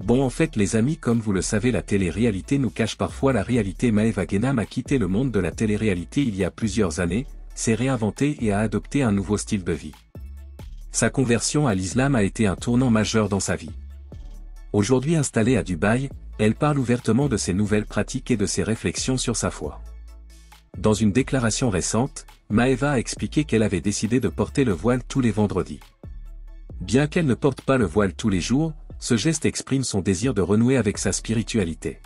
Bon en fait les amis comme vous le savez la télé-réalité nous cache parfois la réalité. Maeva Guénam a quitté le monde de la télé-réalité il y a plusieurs années, s'est réinventée et a adopté un nouveau style de vie. Sa conversion à l'islam a été un tournant majeur dans sa vie. Aujourd'hui installée à Dubaï, elle parle ouvertement de ses nouvelles pratiques et de ses réflexions sur sa foi. Dans une déclaration récente, Maeva a expliqué qu'elle avait décidé de porter le voile tous les vendredis. Bien qu'elle ne porte pas le voile tous les jours, ce geste exprime son désir de renouer avec sa spiritualité.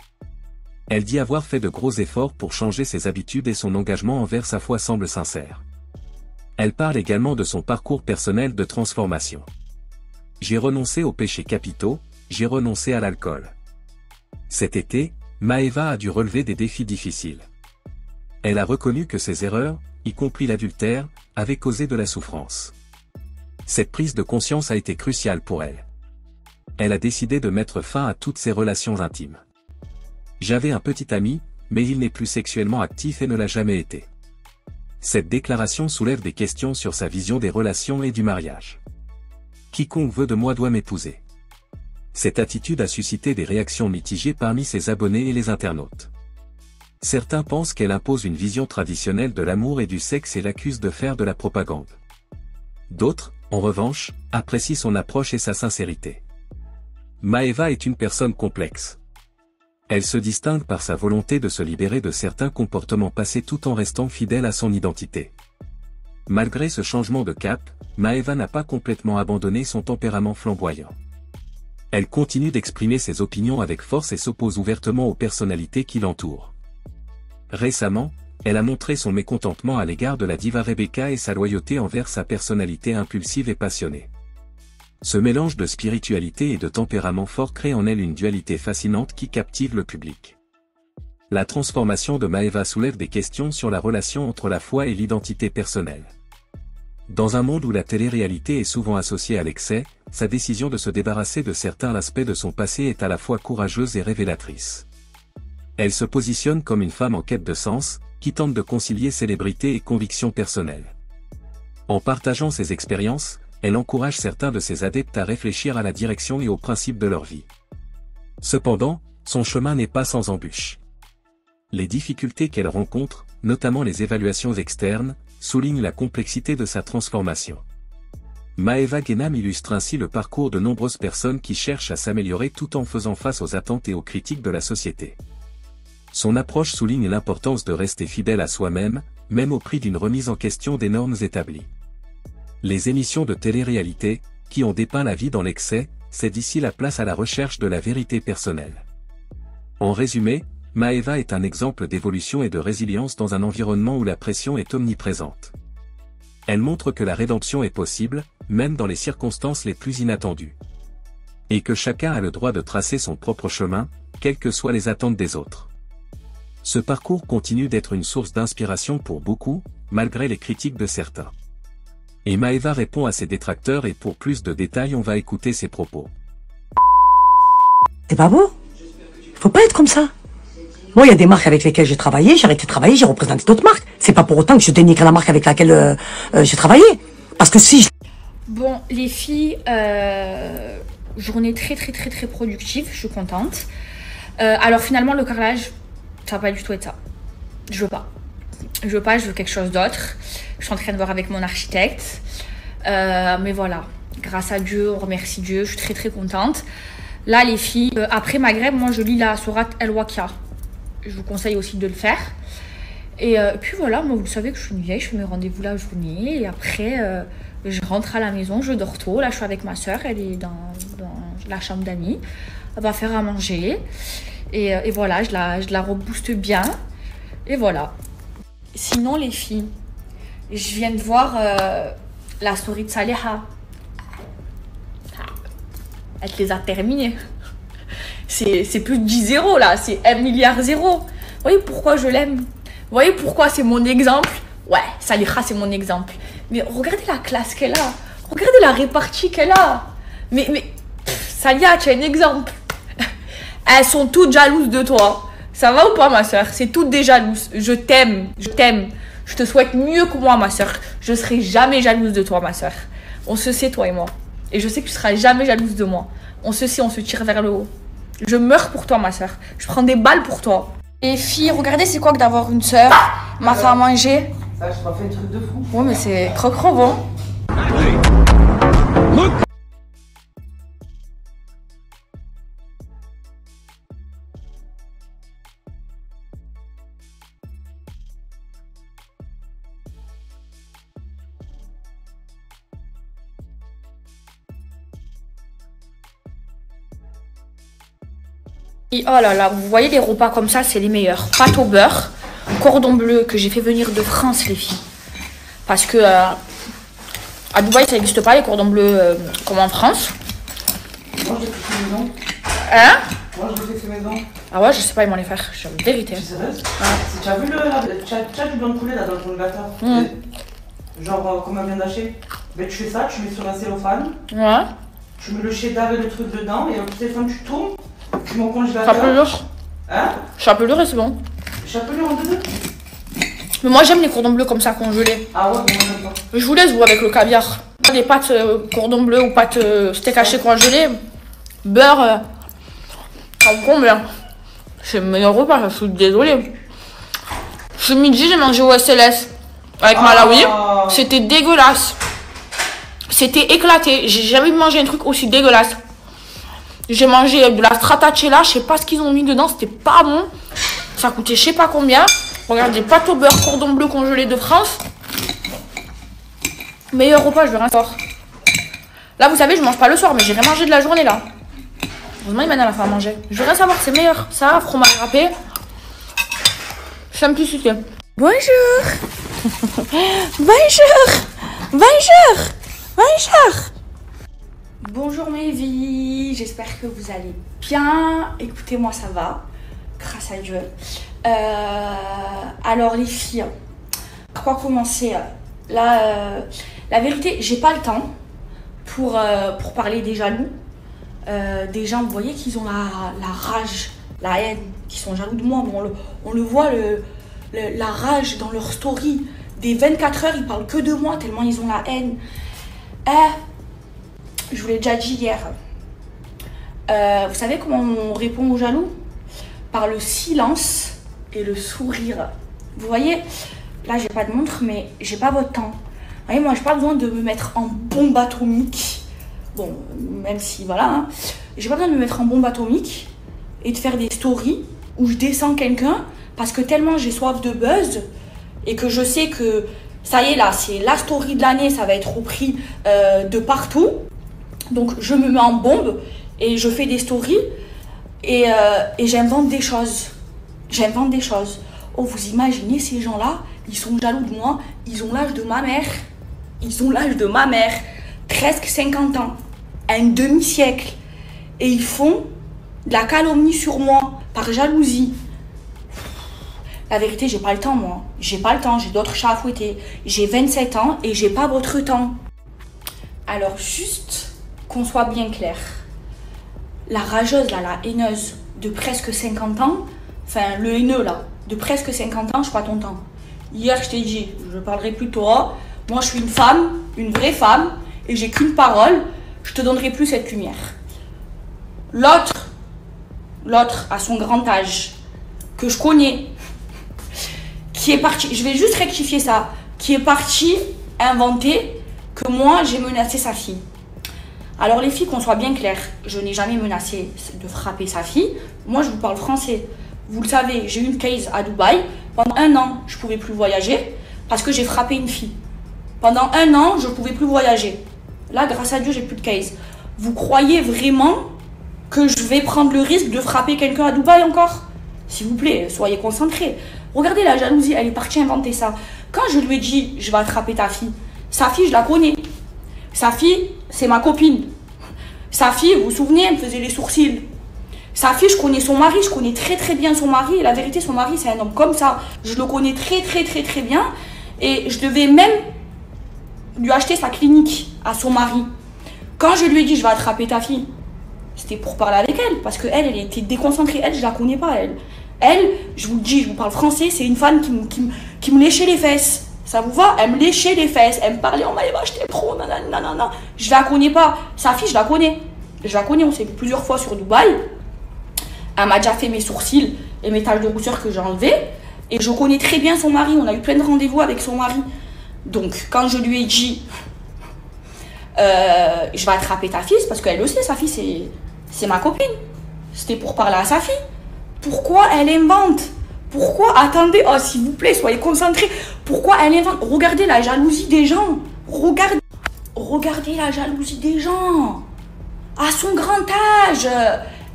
Elle dit avoir fait de gros efforts pour changer ses habitudes et son engagement envers sa foi semble sincère. Elle parle également de son parcours personnel de transformation. J'ai renoncé aux péchés capitaux, j'ai renoncé à l'alcool. Cet été, Maeva a dû relever des défis difficiles. Elle a reconnu que ses erreurs, y compris l'adultère, avaient causé de la souffrance. Cette prise de conscience a été cruciale pour elle. Elle a décidé de mettre fin à toutes ses relations intimes. J'avais un petit ami, mais il n'est plus sexuellement actif et ne l'a jamais été. Cette déclaration soulève des questions sur sa vision des relations et du mariage. Quiconque veut de moi doit m'épouser. Cette attitude a suscité des réactions mitigées parmi ses abonnés et les internautes. Certains pensent qu'elle impose une vision traditionnelle de l'amour et du sexe et l'accusent de faire de la propagande. D'autres, en revanche, apprécient son approche et sa sincérité. Maeva est une personne complexe. Elle se distingue par sa volonté de se libérer de certains comportements passés tout en restant fidèle à son identité. Malgré ce changement de cap, Maeva n'a pas complètement abandonné son tempérament flamboyant. Elle continue d'exprimer ses opinions avec force et s'oppose ouvertement aux personnalités qui l'entourent. Récemment, elle a montré son mécontentement à l'égard de la diva Rebecca et sa loyauté envers sa personnalité impulsive et passionnée. Ce mélange de spiritualité et de tempérament fort crée en elle une dualité fascinante qui captive le public. La transformation de Maeva soulève des questions sur la relation entre la foi et l'identité personnelle. Dans un monde où la télé-réalité est souvent associée à l'excès, sa décision de se débarrasser de certains aspects de son passé est à la fois courageuse et révélatrice. Elle se positionne comme une femme en quête de sens, qui tente de concilier célébrité et conviction personnelle. En partageant ses expériences, elle encourage certains de ses adeptes à réfléchir à la direction et aux principes de leur vie. Cependant, son chemin n'est pas sans embûches. Les difficultés qu'elle rencontre, notamment les évaluations externes, soulignent la complexité de sa transformation. Maeva Guénam illustre ainsi le parcours de nombreuses personnes qui cherchent à s'améliorer tout en faisant face aux attentes et aux critiques de la société. Son approche souligne l'importance de rester fidèle à soi-même, même au prix d'une remise en question des normes établies. Les émissions de télé-réalité, qui ont dépeint la vie dans l'excès, cèdent ici la place à la recherche de la vérité personnelle. En résumé, Maeva est un exemple d'évolution et de résilience dans un environnement où la pression est omniprésente. Elle montre que la rédemption est possible, même dans les circonstances les plus inattendues. Et que chacun a le droit de tracer son propre chemin, quelles que soient les attentes des autres. Ce parcours continue d'être une source d'inspiration pour beaucoup, malgré les critiques de certains. Et Maeva répond à ses détracteurs et pour plus de détails on va écouter ses propos. C'est pas beau? Faut pas être comme ça. Moi, il y a des marques avec lesquelles j'ai travaillé, j'ai arrêté de travailler, j'ai représenté d'autres marques. C'est pas pour autant que je dénigre la marque avec laquelle j'ai travaillé. Parce que si je... Bon, les filles, journée très productive, je suis contente. Alors finalement, le carrelage, ça va pas du tout être ça. Je veux pas. Je veux quelque chose d'autre. Je suis en train de voir avec mon architecte. Mais voilà, grâce à Dieu, on remercie Dieu, je suis très contente. Là, les filles, après Maghreb, moi je lis la sourate El-Waqi'a. Je vous conseille aussi de le faire. Et puis voilà, moi vous savez que je suis une vieille, je fais mes rendez-vous la journée. Et après, je rentre à la maison, je dors tôt. Là, je suis avec ma soeur, elle est dans la chambre d'amis. Elle va faire à manger. Et voilà, je la rebooste bien. Et voilà. Sinon, les filles, je viens de voir la story de Saleha. Elle les a terminées. C'est plus de 10-0 là, c'est 1 milliard 0. Vous voyez pourquoi je l'aime? Vous voyez pourquoi c'est mon exemple? Ouais, Saleha c'est mon exemple. Mais regardez la classe qu'elle a. Regardez la répartie qu'elle a. Mais Salia, tu as un exemple. Elles sont toutes jalouses de toi. Ça va ou pas, ma soeur? C'est toutes des jalouses. Je t'aime, je t'aime. Je te souhaite mieux que moi, ma soeur. Je serai jamais jalouse de toi, ma soeur. On se sait, toi et moi. Et je sais que tu seras jamais jalouse de moi. On se sait, on se tire vers le haut. Je meurs pour toi, ma soeur. Je prends des balles pour toi. Les filles, regardez, c'est quoi que d'avoir une soeur. M'a fait à manger. Ça, je t'en fais un truc de fou. Ouais, mais c'est croque-croque, bon. Et oh là là, vous voyez les repas comme ça, c'est les meilleurs. Pâte au beurre, cordon bleu que j'ai fait venir de France, les filles. Parce que à Dubaï, ça n'existe pas les cordons bleus comme en France. Moi, je l'ai fait maison. Hein? Moi, je l'ai fait maison. Ah ouais, je sais pas, ils m'ont les faire. Je suis vérité. Tu sais, tu as vu tu as du blanc de poulet là dans le congélateur. Genre, comme on vient d'acheter. Ben, tu fais ça, tu mets sur un cellophane. Ouais. Tu mets le cheddar et le truc dedans. Et au téléphone, tu tournes. Tu mets au congélateur. Chapelure. Hein? Chapelure et c'est bon. Chapelure en deux. Mais moi, j'aime les cordons bleus comme ça congelés. Ah ouais, bon, moi, j'aime pas. Je vous laisse, vous, avec le caviar. Des pâtes cordon bleu ou pâtes steak haché congelé. Beurre. Ça me convient. C'est le meilleur repas, je suis désolée. Ce midi, j'ai mangé au SLS avec Malawi. C'était dégueulasse. C'était éclaté. J'ai jamais mangé un truc aussi dégueulasse. J'ai mangé de la stracciatella, je sais pas ce qu'ils ont mis dedans, c'était pas bon. Ça coûtait je sais pas combien. Regardez, pâte au beurre, cordon bleu congelé de France. Meilleur repas, je veux rien savoir. Là, vous savez, je mange pas le soir, mais j'ai rien mangé de la journée là. Heureusement, il m'a la faire manger. Je veux rien savoir, c'est meilleur. Ça, fromage râpé. Simplicité. Bonjour. Bonjour. Bonjour. Bonjour. Bonjour mes vies, j'espère que vous allez bien. Écoutez, moi ça va, grâce à Dieu. Alors les filles, par quoi commencer? Là, la vérité, j'ai pas le temps pour parler des jaloux. Des gens, vous voyez qu'ils ont la rage, la haine, qui sont jaloux de moi. Bon, on le voit, la rage dans leur story. Des 24 heures, ils parlent que de moi, tellement ils ont la haine. Je vous l'ai déjà dit hier. Vous savez comment on répond aux jaloux? Par le silence et le sourire. Vous voyez, là j'ai pas de montre, mais j'ai pas votre temps. Vous voyez, moi j'ai pas besoin de me mettre en bombe atomique. Bon, même si voilà, hein. J'ai pas besoin de me mettre en bombe atomique et de faire des stories où je descends quelqu'un parce que tellement j'ai soif de buzz et que je sais que ça y est là, c'est la story de l'année, ça va être repris de partout. Donc je me mets en bombe et je fais des stories et j'invente des choses. J'invente des choses. Oh, vous imaginez ces gens-là, ils sont jaloux de moi, ils ont l'âge de ma mère. Ils ont l'âge de ma mère, presque 50 ans, un demi-siècle. Et ils font de la calomnie sur moi, par jalousie. La vérité, j'ai pas le temps, moi. J'ai pas le temps, j'ai d'autres chats à fouetter. J'ai 27 ans et j'ai pas votre temps. Alors juste qu'on soit bien clair, la rageuse, là, la haineuse de presque 50 ans, enfin le haineux là, de presque 50 ans, je pas ton temps. Hier je t'ai dit, je parlerai plus de toi, moi je suis une femme, une vraie femme, et j'ai qu'une parole, je te donnerai plus cette lumière. L'autre à son grand âge, que je connais, qui est parti, je vais juste rectifier ça, qui est parti inventer que moi j'ai menacé sa fille. Alors les filles, qu'on soit bien clair, je n'ai jamais menacé de frapper sa fille. Moi, je vous parle français. Vous le savez, j'ai eu une case à Dubaï. Pendant 1 an, je ne pouvais plus voyager parce que j'ai frappé une fille. Pendant 1 an, je ne pouvais plus voyager. Là, grâce à Dieu, j'ai plus de case. Vous croyez vraiment que je vais prendre le risque de frapper quelqu'un à Dubaï encore? S'il vous plaît, soyez concentrés. Regardez la jalousie, elle est partie inventer ça. Quand je lui ai dit, je vais attraper ta fille, sa fille, je la connais. Sa fille, c'est ma copine. Sa fille, vous vous souvenez, elle me faisait les sourcils. Sa fille, je connais son mari, je connais très très bien son mari. Et la vérité, son mari, c'est un homme comme ça. Je le connais très très très très bien. Et je devais même lui acheter sa clinique à son mari. Quand je lui ai dit, je vais attraper ta fille, c'était pour parler avec elle. Parce qu'elle, elle était déconcentrée. Elle, je la connais pas, elle. Elle, je vous le dis, je vous parle français, c'est une femme qui me léchait les fesses. Ça vous va? Elle me léchait les fesses, elle me parlait, on m'allait acheter trop, nanana. Je la connais pas. Sa fille, je la connais. Je la connais, on s'est vu plusieurs fois sur Dubaï. Elle m'a déjà fait mes sourcils et mes taches de rousseur que j'ai enlevées. Et je connais très bien son mari. On a eu plein de rendez-vous avec son mari. Donc, quand je lui ai dit, je vais attraper ta fille, parce qu'elle le sait, sa fille, c'est ma copine. C'était pour parler à sa fille. Pourquoi elle invente? Pourquoi? Attendez, oh s'il vous plaît, soyez concentrés. Pourquoi elle invente? Regardez la jalousie des gens. Regardez la jalousie des gens. À son grand âge,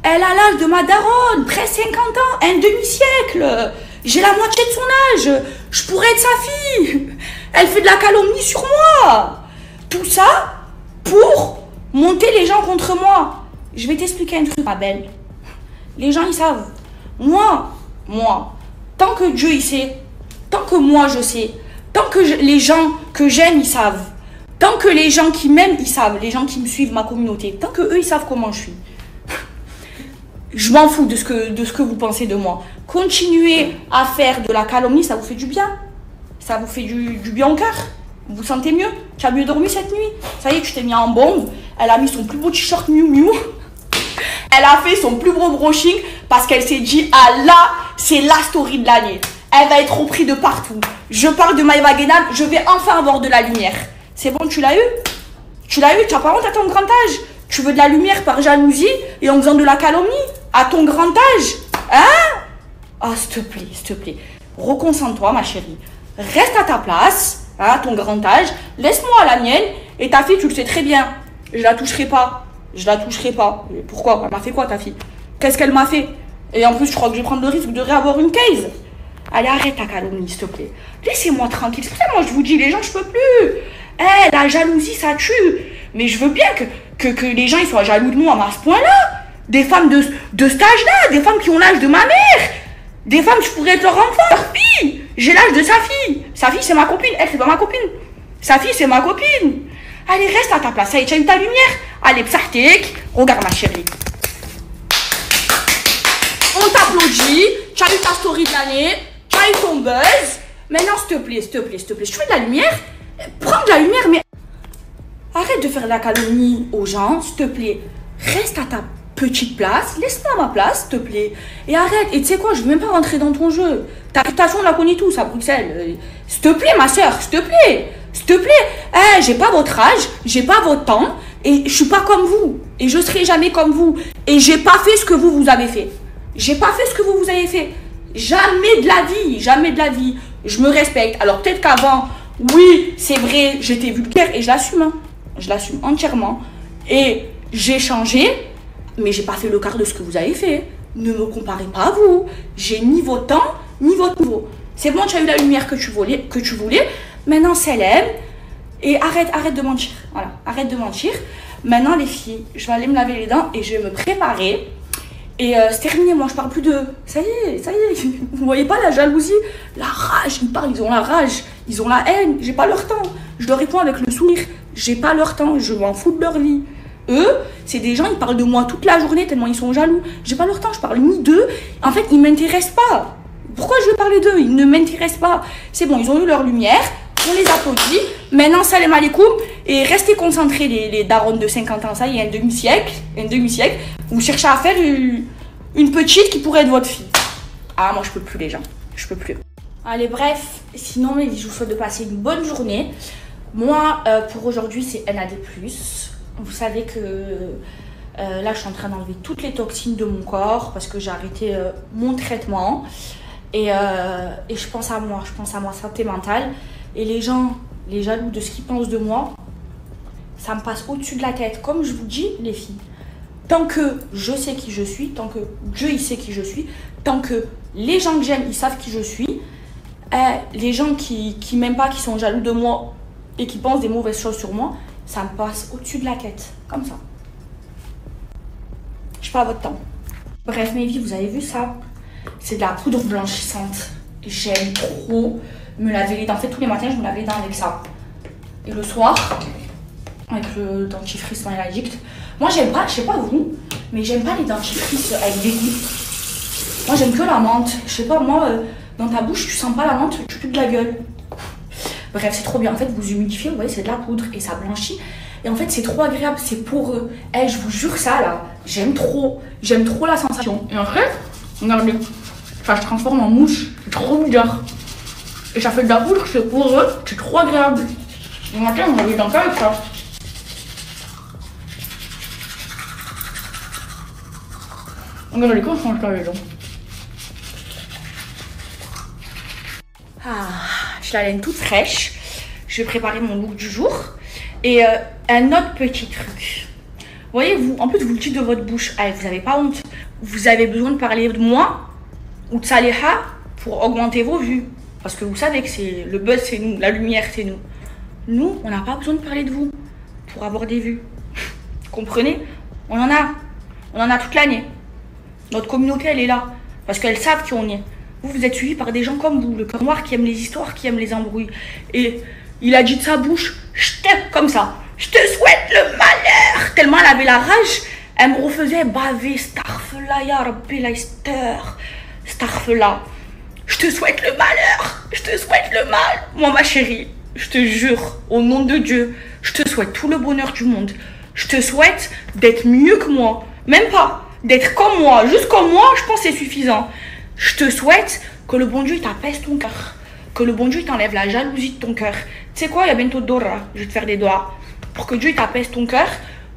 elle a l'âge de ma daronne, presque 50 ans, un demi-siècle. J'ai la moitié de son âge. Je pourrais être sa fille. Elle fait de la calomnie sur moi. Tout ça pour monter les gens contre moi. Je vais t'expliquer un truc, ma belle. Les gens, ils savent. Moi, tant que Dieu, il sait, tant que moi, je sais, tant que les gens que j'aime, ils savent, tant que les gens qui m'aiment, ils savent, les gens qui me suivent, ma communauté, tant que eux, ils savent comment je suis. Je m'en fous de ce que vous pensez de moi. Continuez à faire de la calomnie, ça vous fait du bien. Ça vous fait du bien au cœur. Vous vous sentez mieux? Tu as mieux dormi cette nuit? Ça y est, tu t'es mis en bombe. Elle a mis son plus beau t-shirt Miu Miu. Elle a fait son plus gros brushing parce qu'elle s'est dit, ah là, c'est la story de l'année. Elle va être reprise de partout. Je parle de Maëva Guénam, je vais enfin avoir de la lumière. C'est bon, tu l'as eu? Tu l'as eu? Tu n'as pas honte à ton grand âge? Tu veux de la lumière par jalousie et en faisant de la calomnie? À ton grand âge? Hein? Ah, s'il te plaît. Reconcentre-toi, ma chérie. Reste à ta place, hein, à ton grand âge. Laisse-moi la mienne. Et ta fille, tu le sais très bien. Je la toucherai pas. Pourquoi? Elle m'a fait quoi, ta fille? Qu'est-ce qu'elle m'a fait? Et en plus, je crois que je vais prendre le risque de réavoir une case. Allez, arrête ta calomnie, s'il te plaît. Laissez-moi tranquille. C'est ça, moi, je vous dis, les gens, je peux plus. La jalousie, ça tue. Mais je veux bien que les gens ils soient jaloux de moi à ce point-là. Des femmes de cet âge-là, des femmes qui ont l'âge de ma mère. Des femmes, je pourrais être leur enfant, leur fille. J'ai l'âge de sa fille. Sa fille, c'est ma copine. Elle, c'est pas ma copine. Sa fille, c'est ma copine. Allez, reste à ta place. Ça y est, tu as eu ta lumière. Allez, psartek. Regarde, ma chérie. On t'applaudit. Tu as eu ta story de l'année. Tu as eu ton buzz. Maintenant, s'il te plaît. Je fais de la lumière. Prends de la lumière, mais arrête de faire de la calomnie aux gens, s'il te plaît. Reste à ta petite place. Laisse-moi ma place, s'il te plaît. Et arrête. Et tu sais quoi, je veux même pas rentrer dans ton jeu. Ta réputation, on la connaît tous à Bruxelles. S'il te plaît, ma soeur, s'il te plaît. J'ai pas votre âge, j'ai pas votre temps. Et je suis pas comme vous. Et je serai jamais comme vous. Et j'ai pas fait ce que vous avez fait. Jamais de la vie. Je me respecte. Alors peut-être qu'avant, oui, c'est vrai, j'étais vulgaire et je l'assume. Hein. Je l'assume entièrement. Et j'ai changé, mais j'ai pas fait le quart de ce que vous avez fait. Ne me comparez pas à vous. J'ai ni votre temps, ni votre niveau. C'est bon, tu as eu la lumière que tu voulais. Maintenant, célèbre. Et arrête de mentir. Voilà, arrête de mentir. Maintenant, les filles, je vais aller me laver les dents et je vais me préparer. Et c'est terminé, moi je parle plus de... Ça y est. Vous voyez pas la jalousie? La rage, ils parlent, ils ont la rage. Ils ont la haine, j'ai pas leur temps. Je leur réponds avec le sourire. J'ai pas leur temps, je m'en fous de leur vie. Eux, c'est des gens, ils parlent de moi toute la journée tellement ils sont jaloux. J'ai pas leur temps, je parle ni d'eux. En fait, ils m'intéressent pas. Pourquoi je veux parler d'eux? Ils ne m'intéressent pas. C'est bon, ils ont eu leur lumière. On les applaudit. Maintenant, salam alaikum. Et restez concentrés, les darons de 50 ans. Ça y est, un demi-siècle. Vous cherchez à faire une petite qui pourrait être votre fille. Ah, moi, je peux plus, les gens. Je peux plus. Allez, bref. Sinon, je vous souhaite de passer une bonne journée. Moi, pour aujourd'hui, c'est NAD+. Vous savez que là, je suis en train d'enlever toutes les toxines de mon corps parce que j'ai arrêté mon traitement. Et je pense à moi. Je pense à ma santé mentale. Et les gens, les jaloux de ce qu'ils pensent de moi, ça me passe au-dessus de la tête. Comme je vous dis, les filles, tant que je sais qui je suis, tant que Dieu il sait qui je suis, tant que les gens que j'aime, ils savent qui je suis, les gens qui m'aiment pas, qui sont jaloux de moi et qui pensent des mauvaises choses sur moi, ça me passe au-dessus de la tête. Comme ça. Je suis pas à votre temps. Bref, mes vies, vous avez vu ça? C'est de la poudre blanchissante. J'aime trop me laver les dents. En fait, tous les matins, je me lave les dents avec ça. Et le soir, avec le dentifrice non-allergique. Moi, j'aime pas, je sais pas vous, mais j'aime pas les dentifrices avec des goûts. Moi, j'aime que la menthe. Je sais pas, moi, dans ta bouche, tu sens pas la menthe, tu pues de la gueule. Bref, c'est trop bien. En fait, vous humidifiez, vous voyez, c'est de la poudre et ça blanchit. Et en fait, c'est trop agréable, c'est poreux. Eh, je vous jure ça, là, j'aime trop la sensation. Et en fait, regardez, ça se transforme en mouche, c'est trop bizarre. Et ça fait de la poudre, c'est poreux, c'est trop agréable. Et maintenant, on va les dents avec ça. Regardez comment ça change les dents. Ah, j'ai la laine toute fraîche. Je vais préparer mon look du jour. Et un autre petit truc. Vous voyez, vous, en plus, vous le dites de votre bouche. Allez, vous n'avez pas honte. Vous avez besoin de parler de moi ou de Saleha pour augmenter vos vues. Parce que vous savez que c'est le buzz, c'est nous. La lumière, c'est nous. Nous, on n'a pas besoin de parler de vous pour avoir des vues. Comprenez? On en a. On en a toute l'année. Notre communauté, elle est là. Parce qu'elles savent qui on est. Vous êtes suivis par des gens comme vous, le cœur noir qui aime les histoires, qui aime les embrouilles. Et il a dit de sa bouche, je t'aime comme ça. Je te souhaite le malheur. Tellement elle avait la rage, elle me refaisait baver. Starfela, ya Rabbi la Starfela. Je te souhaite le malheur. Je te souhaite le mal. Moi, ma chérie, je te jure, au nom de Dieu, je te souhaite tout le bonheur du monde. Je te souhaite d'être mieux que moi. Même pas d'être comme moi. Juste comme moi, je pense que c'est suffisant. Je te souhaite que le bon Dieu t'apaise ton cœur. Que le bon Dieu t'enlève la jalousie de ton cœur. Tu sais quoi, il y a bientôt Dora. Je vais te faire des doigts. Pour que Dieu t'apaise ton cœur.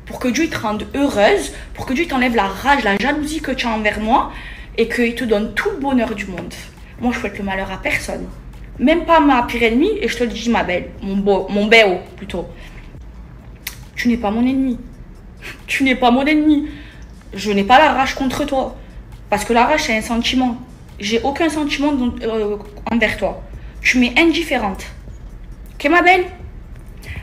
Pour que Dieu te rende heureuse. Pour que Dieu t'enlève la rage, la jalousie que tu as envers moi. Et qu'il te donne tout le bonheur du monde. Moi, je souhaite le malheur à personne. Même pas ma pire ennemie. Et je te le dis, ma belle. Mon béo, plutôt. Tu n'es pas mon ennemi. Tu n'es pas mon ennemi. Je n'ai pas la rage contre toi. Parce que la rage, c'est un sentiment. J'ai aucun sentiment envers toi. Tu m'es indifférente. Ok, ma belle?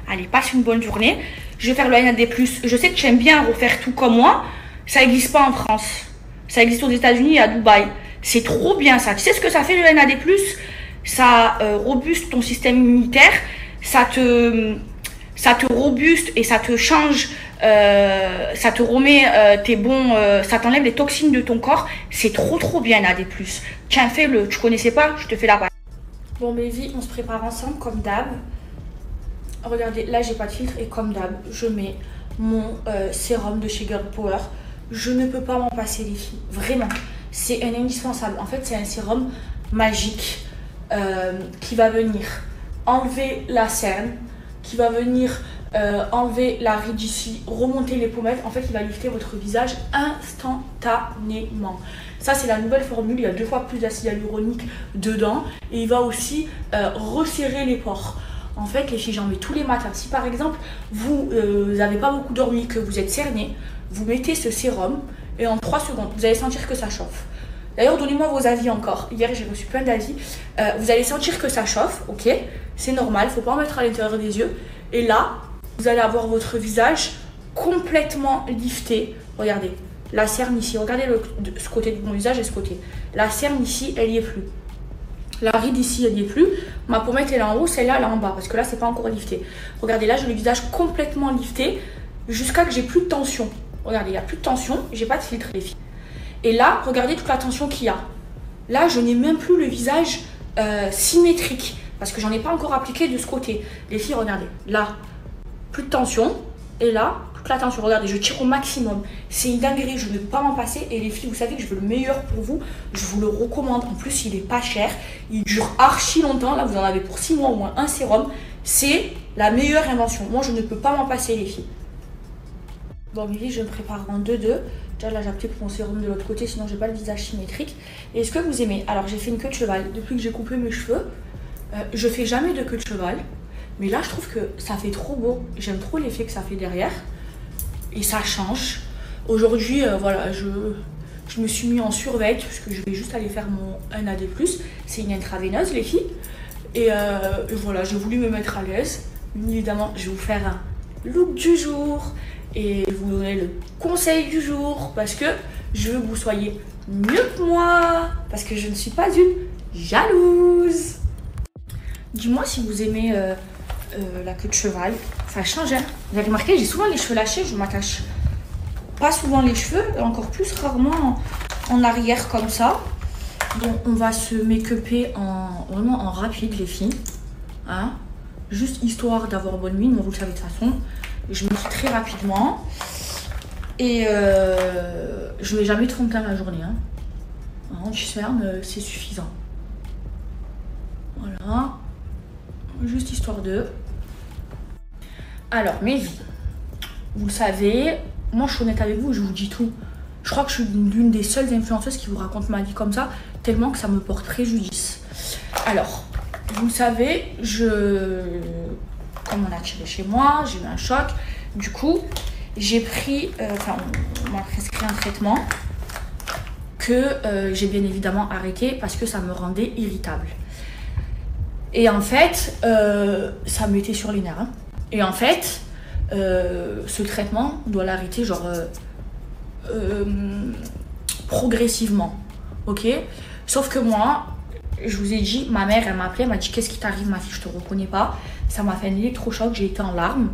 Allez, passe une bonne journée. Je vais faire le NAD+. Je sais que tu aimes bien refaire tout comme moi. Ça n'existe pas en France. Ça existe aux États-Unis et à Dubaï. C'est trop bien ça. Tu sais ce que ça fait le NAD+? Ça robuste ton système immunitaire. Ça te robuste et ça te change. Ça te remet tes bons, ça t'enlève les toxines de ton corps. C'est trop bien NAD+. Tiens, fais-le. Tu connaissais pas? Je te fais la part. Bon, mes vies, on se prépare ensemble comme d'hab. Regardez, là j'ai pas de filtre et comme d'hab, je mets mon sérum de chez Girl Power. Je ne peux pas m'en passer, les filles. Vraiment, c'est un indispensable. En fait, c'est un sérum magique qui va venir enlever la cerne, qui va venir enlever la ride ici, remonter les pommettes. En fait, il va lifter votre visage instantanément. Ça, c'est la nouvelle formule. Il y a 2 fois plus d'acide hyaluronique dedans. Et il va aussi resserrer les pores. En fait, les filles, j'en mets tous les matins. Si par exemple, vous n'avez pas beaucoup dormi, que vous êtes cerné, vous mettez ce sérum et en 3 secondes, vous allez sentir que ça chauffe. D'ailleurs, donnez-moi vos avis encore. Hier, j'ai reçu plein d'avis. Vous allez sentir que ça chauffe, ok? C'est normal, il ne faut pas en mettre à l'intérieur des yeux. Et là, vous allez avoir votre visage complètement lifté. Regardez, la cerne ici. Regardez ce côté de mon visage et ce côté. La cerne ici, elle n'y est plus. La ride ici, elle n'y est plus. Ma pommette, elle est en haut, celle-là, elle est en bas. Parce que là, c'est pas encore lifté. Regardez, là, j'ai le visage complètement lifté jusqu'à que j'ai plus de tension. Regardez, il n'y a plus de tension. J'ai pas de filtre, les filles. Et là, regardez toute la tension qu'il y a. Là, je n'ai même plus le visage symétrique. Parce que j'en ai pas encore appliqué de ce côté. Les filles, regardez. Là, plus de tension. Et là, toute la tension. Regardez, je tire au maximum. C'est une dinguerie, je ne peux pas m'en passer. Et les filles, vous savez que je veux le meilleur pour vous. Je vous le recommande. En plus, il est pas cher. Il dure archi longtemps. Là, vous en avez pour 6 mois au moins un sérum. C'est la meilleure invention. Moi, je ne peux pas m'en passer, les filles. Bon, mes filles, je me prépare en 2-2. Déjà, là, j'applique mon sérum de l'autre côté. Sinon, j'ai pas le visage symétrique. Et est-ce que vous aimez? Alors, j'ai fait une queue de cheval. Depuis que j'ai coupé mes cheveux, je fais jamais de queue de cheval. Mais là, je trouve que ça fait trop beau. J'aime trop l'effet que ça fait derrière. Et ça change. Aujourd'hui, voilà, je me suis mis en survêt parce que je vais juste aller faire mon NAD+. C'est une intraveineuse, les filles. Et voilà, j'ai voulu me mettre à l'aise. Évidemment, je vais vous faire un look du jour. Et vous donner le conseil du jour. Parce que je veux que vous soyez mieux que moi. Parce que je ne suis pas une jalouse. Dis-moi si vous aimez la queue de cheval. Ça change, hein. Vous avez remarqué, j'ai souvent les cheveux lâchés. Je m'attache pas souvent les cheveux. Et encore plus rarement en arrière comme ça. Donc on va se make-upper vraiment en rapide, les filles. Hein, juste histoire d'avoir bonne mine. Bon, vous le savez de toute façon. Je me dis très rapidement. Et je mets jamais 30 la journée. Hein. Anti-cerne, c'est suffisant. Voilà. Juste histoire de... Alors, mes vies. Vous le savez, moi je suis honnête avec vous, je vous dis tout. Je crois que je suis l'une des seules influenceuses qui vous raconte ma vie comme ça, tellement que ça me porte préjudice. Alors, vous le savez, comme on a tiré chez moi, j'ai eu un choc. Du coup, j'ai pris, on m'a prescrit un traitement que j'ai bien évidemment arrêté parce que ça me rendait irritable. Et en fait, ça me mettait sur les nerfs. Hein. Et en fait, ce traitement, on doit l'arrêter genre progressivement, ok? Sauf que moi, je vous ai dit, ma mère, elle m'a appelé, elle m'a dit qu'est-ce qui t'arrive ma fille, je te reconnais pas. Ça m'a fait un électrochoc, j'ai été en larmes.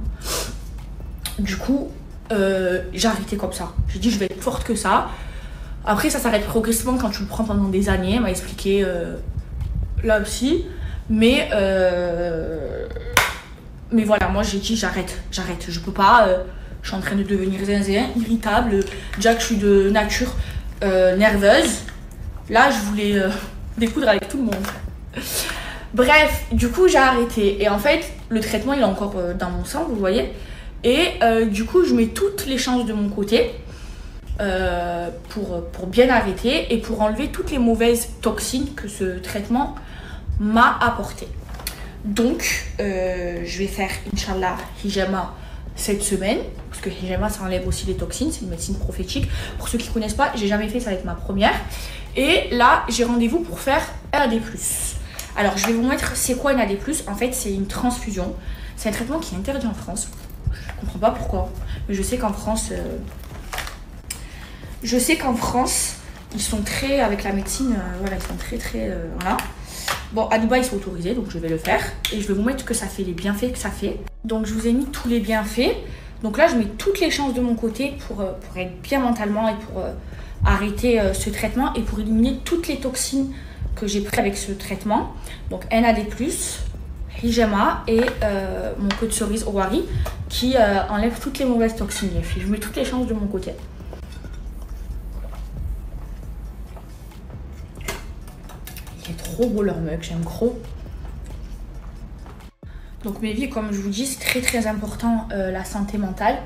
Du coup, j'ai arrêté comme ça. J'ai dit je vais être forte que ça. Après, ça s'arrête progressivement quand tu le prends pendant des années, elle m'a expliqué là aussi. Mais voilà, moi j'ai dit j'arrête, je peux pas, je suis en train de devenir zinzin, irritable, déjà que je suis de nature nerveuse, là je voulais découdre avec tout le monde. Bref, du coup j'ai arrêté, et en fait le traitement il est encore dans mon sang, vous voyez, et du coup je mets toutes les chances de mon côté pour bien arrêter et pour enlever toutes les mauvaises toxines que ce traitement m'a apporté. Donc, je vais faire, Inch'Allah, Hijama cette semaine. Parce que Hijama, ça enlève aussi les toxines. C'est une médecine prophétique. Pour ceux qui ne connaissent pas, j'ai jamais fait, ça va être ma première. Et là, j'ai rendez-vous pour faire un AD+. Alors, je vais vous montrer c'est quoi une AD+. En fait, c'est une transfusion. C'est un traitement qui est interdit en France. Je ne comprends pas pourquoi. Mais je sais qu'en France... ils sont très... Avec la médecine, voilà, ils sont très... voilà. Bon, à Dubaï, c'est autorisé, donc je vais le faire. Et je vais vous mettre que ça fait les bienfaits que ça fait. Donc, je vous ai mis tous les bienfaits. Donc là, je mets toutes les chances de mon côté pour être bien mentalement et pour arrêter ce traitement et pour éliminer toutes les toxines que j'ai prises avec ce traitement. Donc, NAD+, Hijama et mon queue de cerise Owari qui enlève toutes les mauvaises toxines. Les filles. Je mets toutes les chances de mon côté. Trop beau leur mug, j'aime trop. Donc mes vies, comme je vous dis, c'est très très important la santé mentale.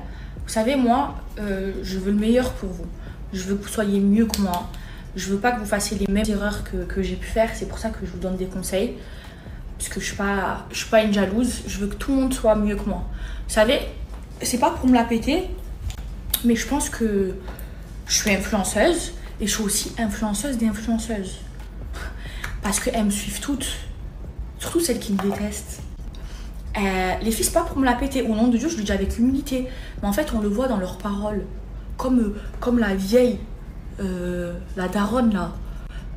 Vous savez, moi, je veux le meilleur pour vous. Je veux que vous soyez mieux que moi. Je veux pas que vous fassiez les mêmes erreurs que j'ai pu faire. C'est pour ça que je vous donne des conseils. Parce que je suis pas une jalouse. Je veux que tout le monde soit mieux que moi. Vous savez, c'est pas pour me la péter, mais je pense que je suis influenceuse et je suis aussi influenceuse d'influenceuses. Parce qu'elles me suivent toutes, surtout celles qui me détestent. Les filles, c'est pas pour me la péter. Au nom de Dieu, je le dis avec humilité. Mais en fait, on le voit dans leurs paroles. Comme la vieille, la daronne là.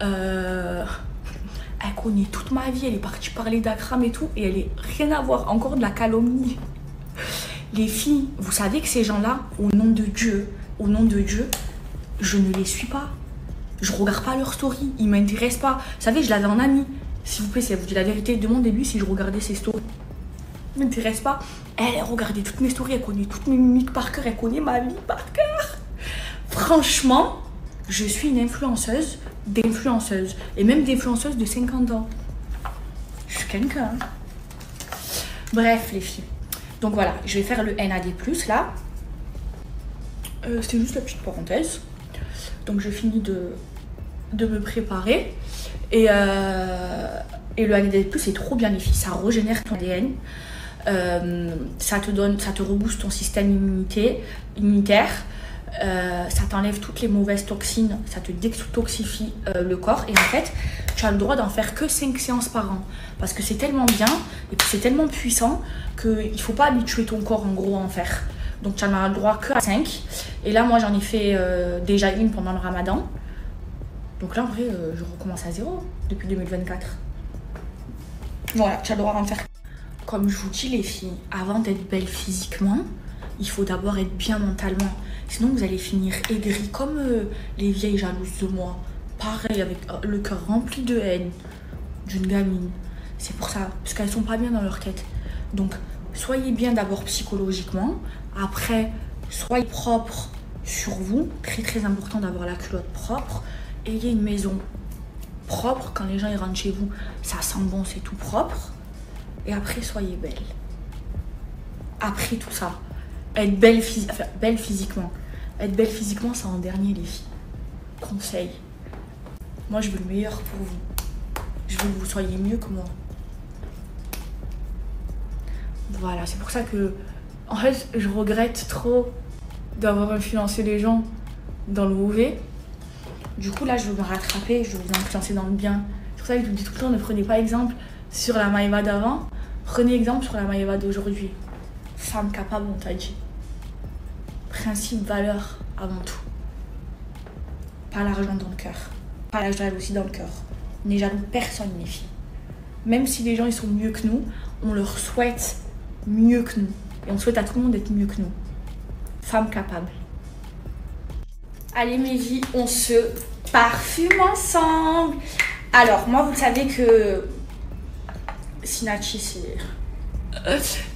Elle connaît toute ma vie. Elle est partie parler d'Akram et tout. Et elle est rien à voir. Encore de la calomnie. Les filles, vous savez que ces gens-là, au nom de Dieu, je ne les suis pas. Je regarde pas leur story, ils m'intéressent pas. Vous savez, je l'avais en ami. S'il vous plaît, si elle vous dit la vérité, demandez-lui si je regardais ses stories. Ils m'intéressent pas. Elle regardait toutes mes stories, elle connaît toutes mes mimiques par cœur, elle connaît ma vie par cœur. Franchement, je suis une influenceuse d'influenceuse. Et même d'influenceuse de 50 ans. Je suis quelqu'un. Bref, les filles. Donc voilà, je vais faire le NAD+, là. C'était juste la petite parenthèse. Donc je finis de me préparer. Et le NAD+, c'est trop bien les filles. Ça régénère ton ADN. Ça te rebooste ton système immunitaire. Ça t'enlève toutes les mauvaises toxines. Ça te détoxifie le corps. Et en fait, tu as le droit d'en faire que 5 séances par an. Parce que c'est tellement bien et puis c'est tellement puissant qu'il ne faut pas habituer ton corps en gros à en faire. Donc tu n'en as le droit que à 5. Et là, moi, j'en ai fait déjà une pendant le ramadan. Donc là, en vrai, je recommence à zéro depuis 2024. Voilà, tu as le droit d'en faire. Comme je vous dis, les filles, avant d'être belle physiquement, il faut d'abord être bien mentalement. Sinon, vous allez finir aigri comme les vieilles jalouses de moi. Pareil, avec le cœur rempli de haine d'une gamine. C'est pour ça, parce qu'elles sont pas bien dans leur tête. Donc, soyez bien d'abord psychologiquement. Après, soyez propre sur vous. Très très important d'avoir la culotte propre. Ayez une maison propre. Quand les gens ils rentrent chez vous, ça sent bon, c'est tout propre. Et après, soyez belle. Après tout ça, être belle, belle physiquement. Être belle physiquement, c'est en dernier, les filles. Conseil. Moi, je veux le meilleur pour vous. Je veux que vous soyez mieux que moi. Voilà, c'est pour ça que, en fait, je regrette trop d'avoir influencé les gens dans le mauvais. Du coup, là, je veux me rattraper, je veux vous influencer dans le bien. C'est pour ça que je vous dis tout le temps, ne prenez pas exemple sur la Maëva d'avant. Prenez exemple sur la Maëva d'aujourd'hui. Femme capable, on t'a dit. Principe, valeur, avant tout. Pas l'argent dans le cœur. Pas la jalousie dans le cœur. On n'est jaloux personne, les filles. Même si les gens ils sont mieux que nous, on leur souhaite mieux que nous. Et on souhaite à tout le monde d'être mieux que nous. Femme capable. Allez mes vies, on se parfume ensemble. Alors, moi, vous savez que Sinachi, c'est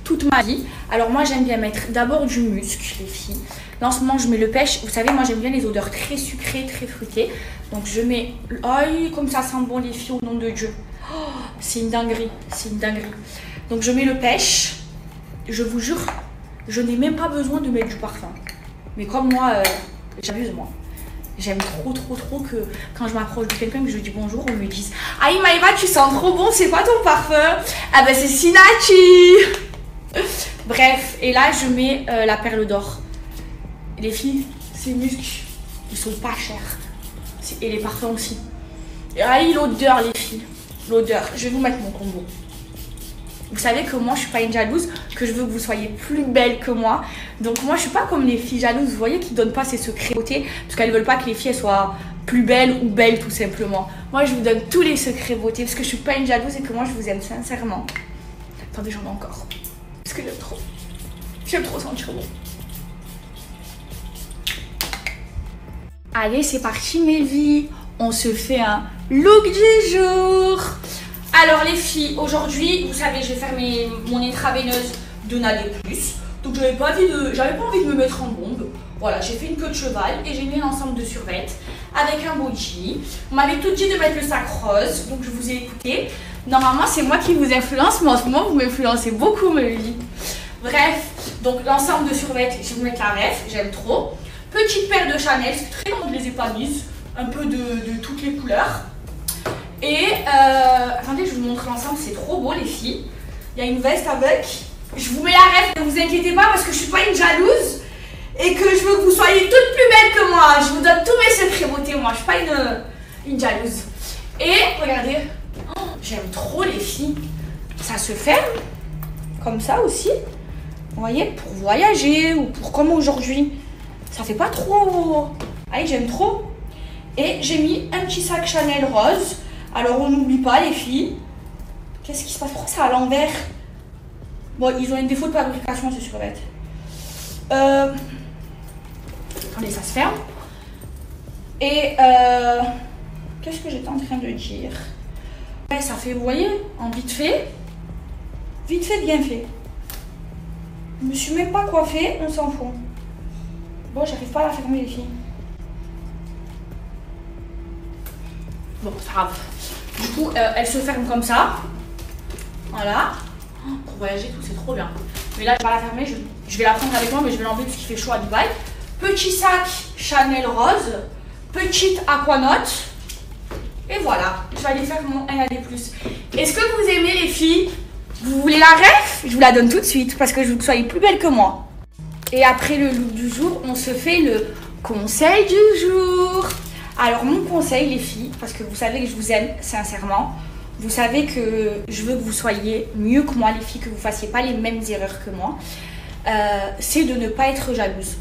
toute ma vie. Alors moi, j'aime bien mettre d'abord du musc, les filles. Là, en ce moment, je mets le pêche. Vous savez, moi, j'aime bien les odeurs très sucrées, très fruitées. Donc, je mets... Aïe, comme ça sent bon, les filles, au nom de Dieu. Oh, c'est une dinguerie, c'est une dinguerie. Donc, je mets le pêche. Je vous jure, je n'ai même pas besoin de mettre du parfum. Mais comme moi, j'abuse, moi. J'aime trop que quand je m'approche de quelqu'un, que je dis bonjour, on me dise « Aïe Maëva, tu sens trop bon, c'est quoi ton parfum ?» Ah ben c'est Sinachi. Bref, et là je mets la perle d'or. Les filles, ces muscles, ils sont pas chers. Et les parfums aussi. Et aïe l'odeur les filles, l'odeur. Je vais vous mettre mon combo. Vous savez que moi je suis pas une jalouse, que je veux que vous soyez plus belle que moi. Donc moi je suis pas comme les filles jalouses, vous voyez, qui donnent pas ces secrets beauté parce qu'elles veulent pas que les filles soient plus belles ou belles tout simplement. Moi je vous donne tous les secrets beauté parce que je suis pas une jalouse et que moi je vous aime sincèrement. Attendez, j'en ai encore. Parce que j'aime trop. J'aime trop sentir bon. Allez, c'est parti mes vies. On se fait un look du jour. Alors les filles, aujourd'hui, vous savez, je vais faire mon intraveineuse de Nadé Plus. Donc j'avais pas envie de me mettre en bombe. Voilà, j'ai fait une queue de cheval et j'ai mis un ensemble de survêtements avec un body. On m'avait tout dit de mettre le sac rose, donc je vous ai écouté. Normalement, c'est moi qui vous influence, mais en ce moment, vous m'influencez beaucoup, mes vies. Bref, donc l'ensemble de survêtements, je vais vous mettre la ref, j'aime trop. Petite paire de Chanel, c'est très long de les ai pas mises. Un peu de toutes les couleurs. Et attendez, je vous montre l'ensemble, c'est trop beau les filles. Il y a une veste avec. Je vous mets la ref, ne vous inquiétez pas parce que je suis pas une jalouse et que je veux que vous soyez toutes plus belles que moi. Je vous donne tous mes secrets beauté, moi. Je suis pas une jalouse. Et regardez, oh, j'aime trop les filles. Ça se ferme comme ça aussi. Vous voyez, pour voyager ou pour comme aujourd'hui. Ça fait pas trop. Allez, j'aime trop. Et j'ai mis un petit sac Chanel rose. Alors on n'oublie pas les filles. Qu'est-ce qui se passe? Pourquoi c'est à l'envers? Bon, ils ont un défaut de fabrication, ces survêtements. Attendez, ça se ferme. Et qu'est-ce que j'étais en train de dire? Ouais, ça fait, vous voyez, en vite fait, bien fait. Je me suis même pas coiffée, on s'en fout. Bon, j'arrive pas à la fermer les filles. Bon, c'est grave. Du coup, elle se ferme comme ça. Voilà. Pour voyager, tout, c'est trop bien. Mais là, je vais pas la fermer. Je vais la prendre avec moi, mais je vais l'enlever parce qu'il fait chaud à Dubaï. Petit sac Chanel rose. Petite aquanote. Et voilà. Je vais aller faire mon NAD+. Est-ce que vous aimez les filles? Vous voulez la ref? Je vous la donne tout de suite parce que je veux que vous soyez plus belle que moi. Et après le look du jour, on se fait le conseil du jour. Alors mon conseil les filles, parce que vous savez que je vous aime sincèrement, vous savez que je veux que vous soyez mieux que moi les filles, que vous fassiez pas les mêmes erreurs que moi, c'est de ne pas être jalouse.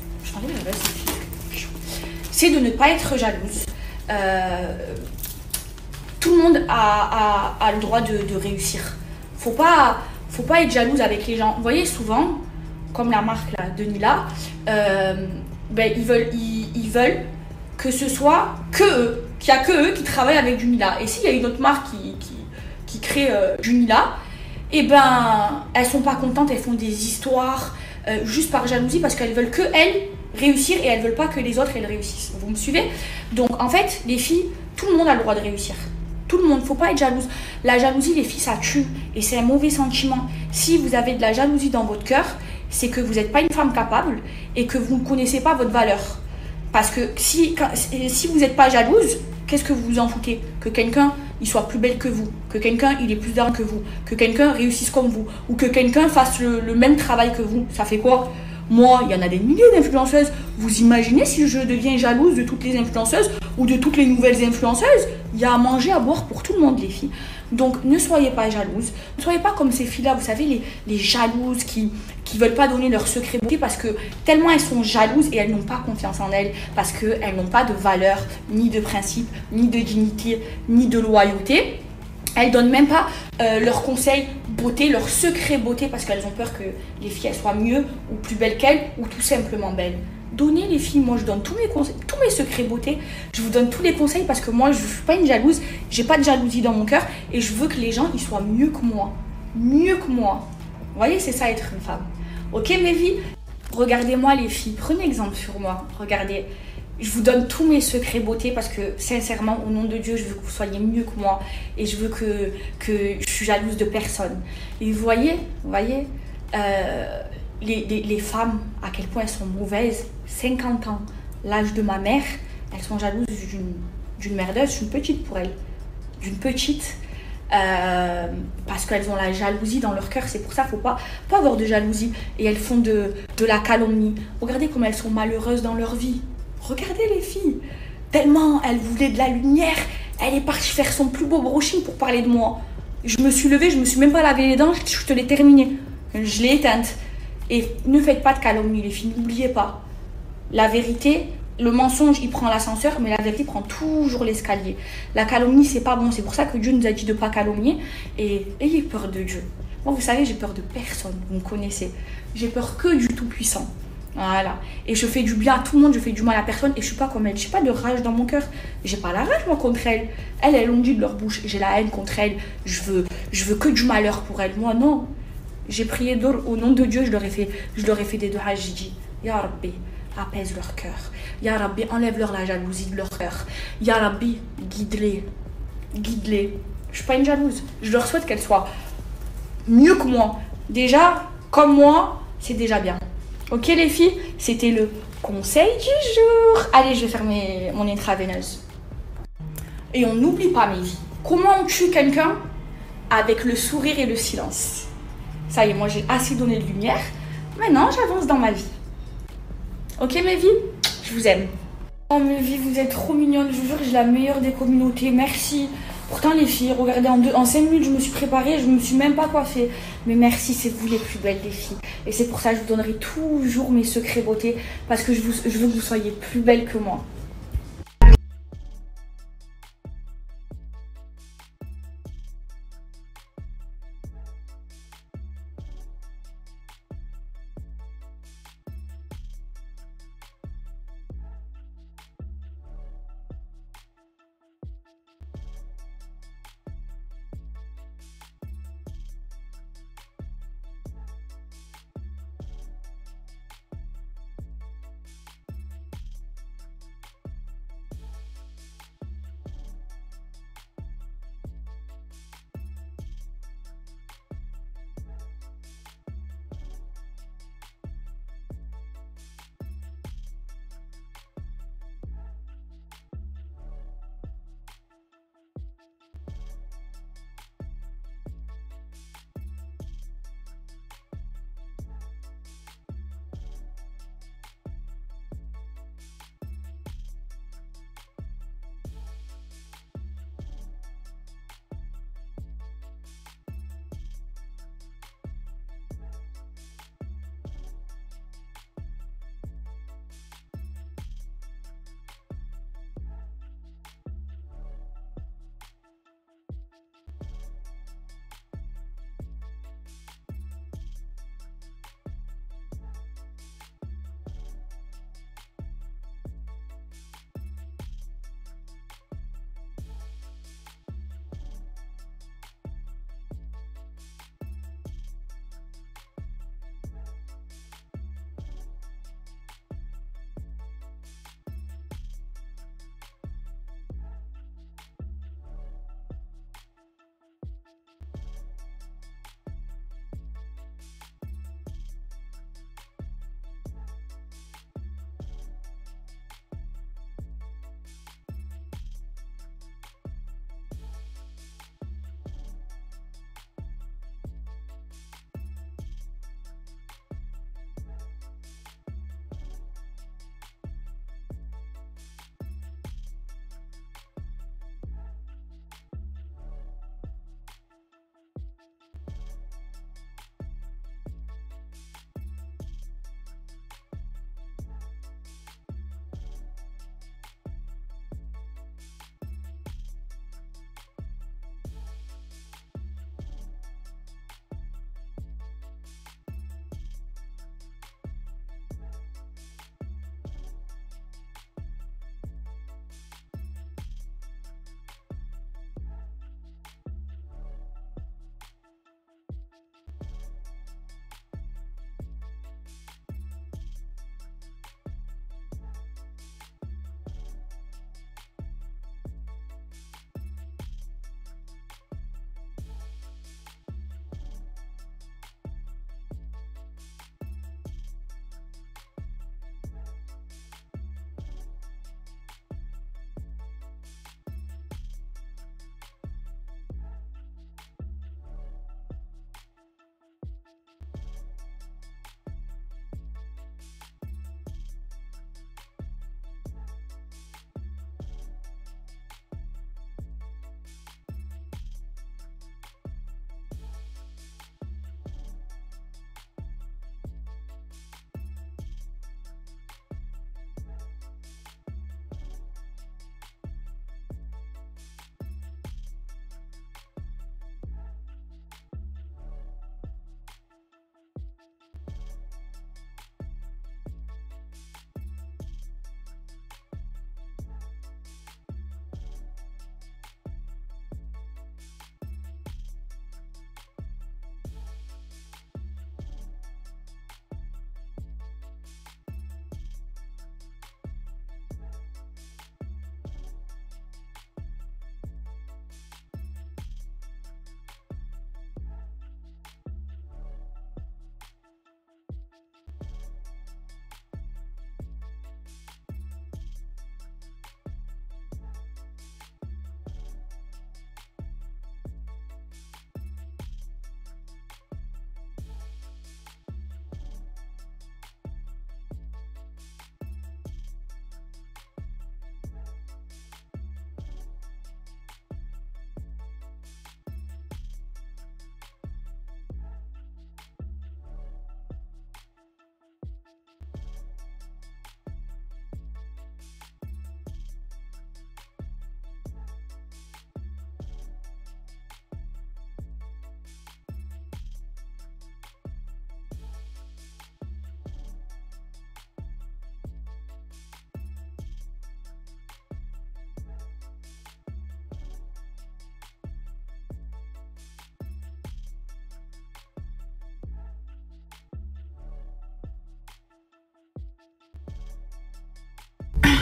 C'est de ne pas être jalouse. Tout le monde a le droit de réussir. Faut pas être jalouse avec les gens. Vous voyez souvent, comme la marque là, de Nila, ben, ils veulent que ce soit que eux, qu'il n'y a que eux qui travaillent avec du Nila. Et s'il y a une autre marque qui crée du Nila, et ben elles sont pas contentes, elles font des histoires juste par jalousie parce qu'elles veulent que elles réussir et elles veulent pas que les autres elles réussissent. Vous me suivez? Donc en fait, les filles, tout le monde a le droit de réussir. Tout le monde, faut pas être jalouse. La jalousie, les filles, ça tue et c'est un mauvais sentiment. Si vous avez de la jalousie dans votre cœur, c'est que vous n'êtes pas une femme capable et que vous ne connaissez pas votre valeur. Parce que si vous n'êtes pas jalouse, qu'est-ce que vous vous en foutez? Que quelqu'un il soit plus belle que vous, que quelqu'un il ait plus d'argent que vous, que quelqu'un réussisse comme vous, ou que quelqu'un fasse le même travail que vous, ça fait quoi? Moi, il y en a des milliers d'influenceuses. Vous imaginez si je deviens jalouse de toutes les influenceuses ou de toutes les nouvelles influenceuses? Il y a à manger, à boire pour tout le monde, les filles. Donc, ne soyez pas jalouses. Ne soyez pas comme ces filles-là, vous savez, les jalouses qui veulent pas donner leur secret beauté parce que tellement elles sont jalouses et elles n'ont pas confiance en elles, parce qu'elles n'ont pas de valeur, ni de principe, ni de dignité, ni de loyauté. Elles donnent même pas leurs conseils beauté, leur secret beauté, parce qu'elles ont peur que les filles elles soient mieux ou plus belles qu'elles, ou tout simplement belles. Donnez les filles, moi je donne tous mes conseils, tous mes secrets beauté, je vous donne tous les conseils parce que moi je ne suis pas une jalouse, j'ai pas de jalousie dans mon cœur et je veux que les gens ils soient mieux que moi. Mieux que moi. Vous voyez, c'est ça être une femme. Ok mes filles? Regardez-moi les filles, prenez exemple sur moi, regardez. Je vous donne tous mes secrets beauté parce que sincèrement, au nom de Dieu, je veux que vous soyez mieux que moi et je veux que je suis jalouse de personne. Et vous voyez les femmes, à quel point elles sont mauvaises. 50 ans, l'âge de ma mère, elles sont jalouses d'une merdeuse, une petite pour elles. D'une petite, parce qu'elles ont la jalousie dans leur cœur. C'est pour ça qu'il ne faut pas avoir de jalousie. Et elles font de la calomnie. Regardez comme elles sont malheureuses dans leur vie. Regardez les filles, tellement elle voulait de la lumière, elle est partie faire son plus beau brushing pour parler de moi. Je me suis levée, je me suis même pas lavé les dents, je te l'ai terminée. Je l'ai éteinte. Et ne faites pas de calomnie les filles, n'oubliez pas. La vérité, le mensonge il prend l'ascenseur, mais la vérité prend toujours l'escalier. La calomnie c'est pas bon, c'est pour ça que Dieu nous a dit de ne pas calomnier. Et ayez peur de Dieu. Moi vous savez, j'ai peur de personne, vous me connaissez. J'ai peur que du Tout-Puissant. Voilà. Et je fais du bien à tout le monde, je fais du mal à personne et je suis pas comme elle. J'ai pas de rage dans mon cœur. J'ai pas la rage moi contre elle. Elles ont dit de leur bouche, j'ai la haine contre elle. Je veux que du malheur pour elle. Moi non. J'ai prié au nom de Dieu, je leur ai fait des doigts, j'ai dit Ya Rabbi, apaise leur cœur. Ya Rabbi, enlève-leur la jalousie de leur cœur. Ya Rabbi, guide-les. Guide-les. Je suis pas une jalouse. Je leur souhaite qu'elles soient mieux que moi. Déjà, comme moi, c'est déjà bien. Ok les filles, c'était le conseil du jour. Allez, je vais faire mon intraveineuse. Et on n'oublie pas mes vies. Comment on tue quelqu'un? Avec le sourire et le silence. Ça y est, moi j'ai assez donné de lumière. Maintenant, j'avance dans ma vie. Ok mes vies? Je vous aime. Oh mes vies, vous êtes trop mignonnes. Je vous jure, j'ai la meilleure des communautés. Merci. Pourtant les filles, regardez, en 5 minutes je me suis préparée, je me suis même pas coiffée. Mais merci, c'est vous les plus belles des filles. Et c'est pour ça que je vous donnerai toujours mes secrets beauté. Parce que je veux que vous soyez plus belles que moi.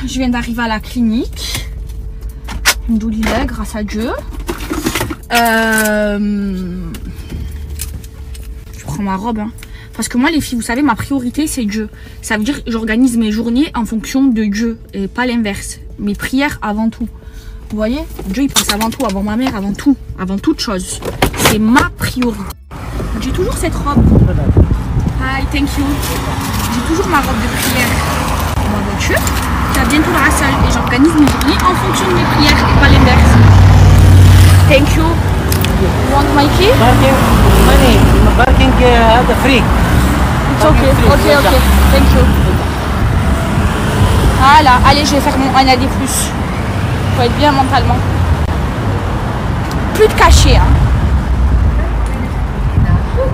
je viens d'arriver à la clinique. Alhamdoulilah, grâce à Dieu. Je prends ma robe. Hein. Parce que moi, les filles, vous savez, ma priorité, c'est Dieu. Ça veut dire que j'organise mes journées en fonction de Dieu et pas l'inverse. Mes prières avant tout. Vous voyez, Dieu, il passe avant tout, avant ma mère, avant tout, avant toute chose. C'est ma priorité. J'ai toujours cette robe. Hi, thank you. J'ai toujours ma robe de prière dans ma voiture. Qui a bientôt la salle et j'organise mes journées en fonction de mes prières et pas l'inverse. Thank you. You want my key? Parking money. Parking هذا free. It's okay. Okay, okay. Thank you. Voilà. Allez, je vais faire mon NAD+. Faut être bien mentalement. Plus de cachet, hein.